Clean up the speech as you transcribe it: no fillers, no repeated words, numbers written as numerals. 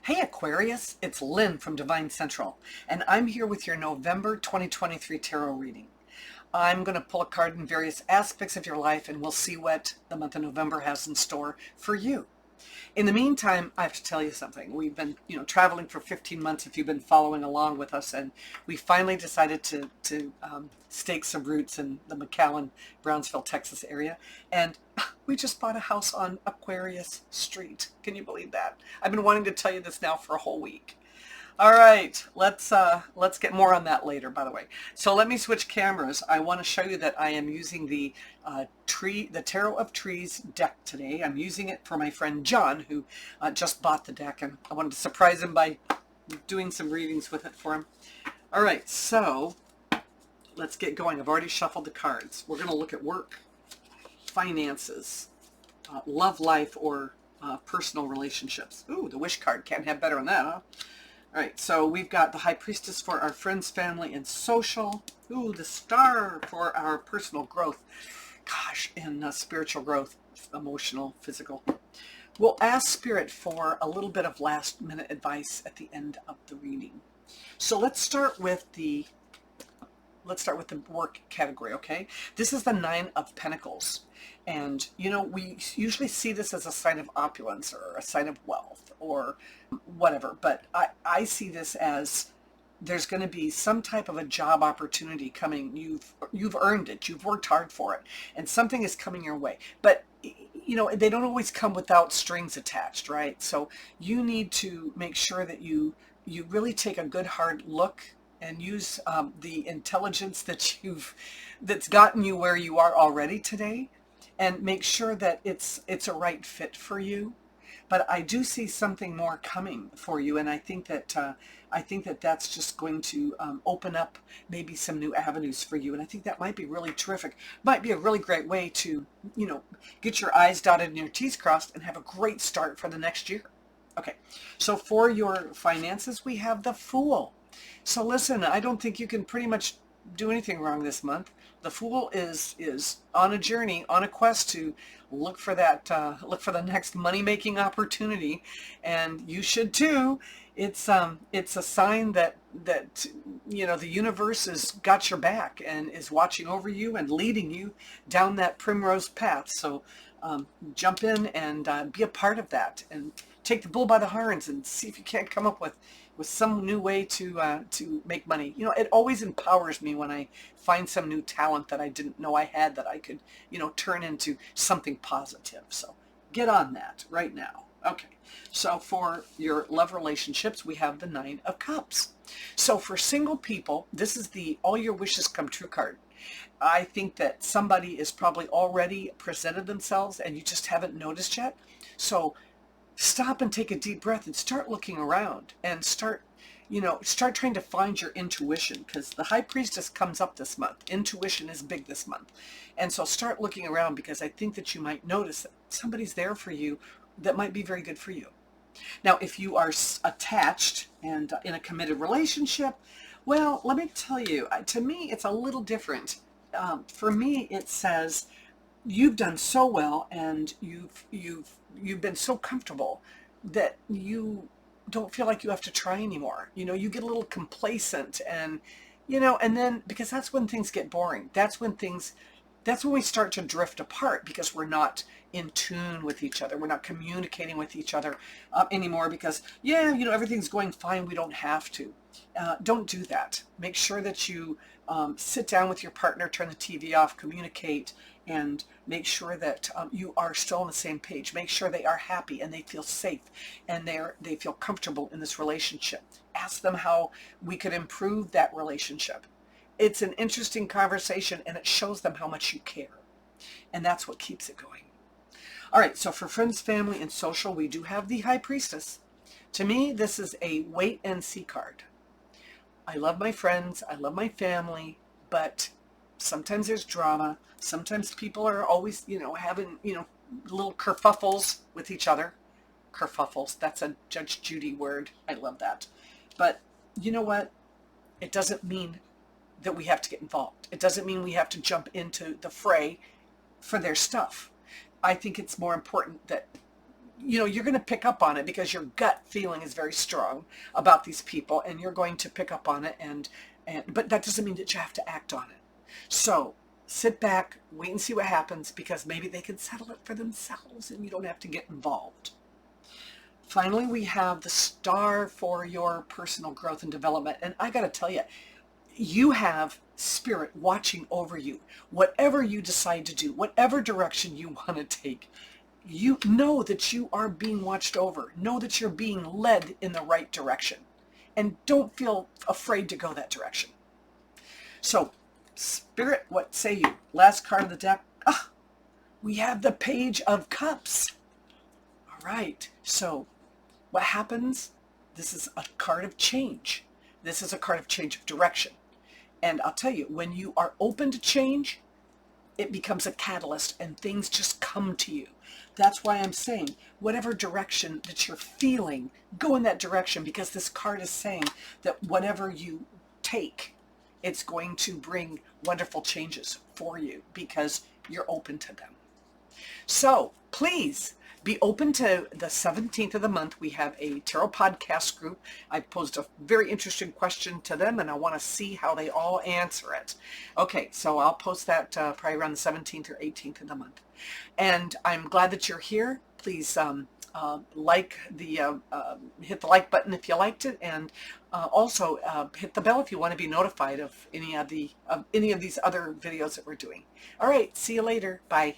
Hey Aquarius, it's Lynn from Devine Central, and I'm here with your November 2023 tarot reading. I'm going to pull a card in various aspects of your life, and we'll see what the month of November has in store for you. In the meantime, I have to tell you something. We've been, traveling for 15 months if you've been following along with us, and we finally decided to stake some roots in the McAllen, Brownsville, Texas area, and we just bought a house on Aquarius Street. Can you believe that? I've been wanting to tell you this now for a whole week. All right, let's get more on that later, by the way. So let me switch cameras. I want to show you that I am using the Tarot of Trees deck today. I'm using it for my friend John, who just bought the deck, and I wanted to surprise him by doing some readings with it for him. All right, so let's get going. I've already shuffled the cards. We're going to look at work, finances, love life, or personal relationships. Ooh, the wish card. Can't have better than that, huh? All right, so we've got the High Priestess for our friends, family, and social. Ooh, the Star for our personal growth. Gosh, and spiritual growth, emotional, physical. We'll ask Spirit for a little bit of last-minute advice at the end of the reading. So let's start with the work category, okay? This is the Nine of Pentacles. And, we usually see this as a sign of opulence or a sign of wealth or whatever. But I see this as there's going to be some type of a job opportunity coming. You've earned it. You've worked hard for it. And something is coming your way. But, they don't always come without strings attached, right? So you need to make sure that you really take a good hard look and use the intelligence that's gotten you where you are already today, and make sure that it's a right fit for you. But I do see something more coming for you, and I think that that's just going to open up maybe some new avenues for you, and I think that might be really terrific. Might be a really great way to get your I's dotted and your T's crossed and have a great start for the next year. Okay, so for your finances, we have the Fool. So listen, I don't think you can pretty much do anything wrong this month. The Fool is on a journey, on a quest to look for the next money-making opportunity, and you should too. It's a sign that the universe has got your back and is watching over you and leading you down that primrose path. So jump in and be a part of that, and take the bull by the horns and see if you can't come up with some new way to make money. It always empowers me when I find some new talent that I didn't know I had that I could, turn into something positive. So get on that right now. Okay, so for your love relationships, we have the Nine of Cups. So for single people, this is the all your wishes come true card. I think that somebody is probably already presented themselves and you just haven't noticed yet. So stop and take a deep breath and start looking around and start trying to find your intuition, because the High Priestess comes up this month. Intuition is big this month. And so start looking around, because I think that you might notice that somebody's there for you that might be very good for you. Now, if you are attached and in a committed relationship, well, let me tell you, to me, it's a little different. For me, it says you've done so well, and you've been so comfortable that you don't feel like you have to try anymore. You get a little complacent, and and then, because that's when things get boring. That's when we start to drift apart, because we're not in tune with each other. We're not communicating with each other anymore, because everything's going fine. We don't have to. Don't do that. Make sure that you sit down with your partner, turn the TV off, communicate, and make sure that you are still on the same page. Make sure they are happy and they feel safe and they feel comfortable in this relationship. Ask them how we could improve that relationship. It's an interesting conversation, and it shows them how much you care. And that's what keeps it going. All right, so for friends, family, and social, we do have the High Priestess. To me, this is a wait and see card. I love my friends, I love my family, but sometimes there's drama. Sometimes people are always, having, little kerfuffles with each other. Kerfuffles, that's a Judge Judy word. I love that. But you know what? It doesn't mean that we have to get involved. It doesn't mean we have to jump into the fray for their stuff. I think it's more important that you're going to pick up on it because your gut feeling is very strong about these people, and you're going to pick up on it, but that doesn't mean that you have to act on it. So sit back, wait and see what happens, because maybe they can settle it for themselves and you don't have to get involved. Finally, we have the star for your personal growth and development. And I got to tell you, you have spirit watching over you. Whatever you decide to do, whatever direction you want to take, you know that you are being watched over. Know that you're being led in the right direction. And don't feel afraid to go that direction. So, Spirit, what say you? Last card of the deck. We have the Page of Cups. All right. So, what happens? This is a card of change. This is a card of change of direction. And I'll tell you, when you are open to change, it becomes a catalyst and things just come to you. That's why I'm saying, whatever direction that you're feeling, go in that direction, because this card is saying that whatever you take, it's going to bring wonderful changes for you because you're open to them. So please be open to the 17th of the month. We have a tarot podcast group. I posed a very interesting question to them, and I want to see how they all answer it. Okay, so I'll post that probably around the 17th or 18th of the month. And I'm glad that you're here. Please hit the like button if you liked it, and also hit the bell if you want to be notified of any of these other videos that we're doing. All right, see you later. Bye.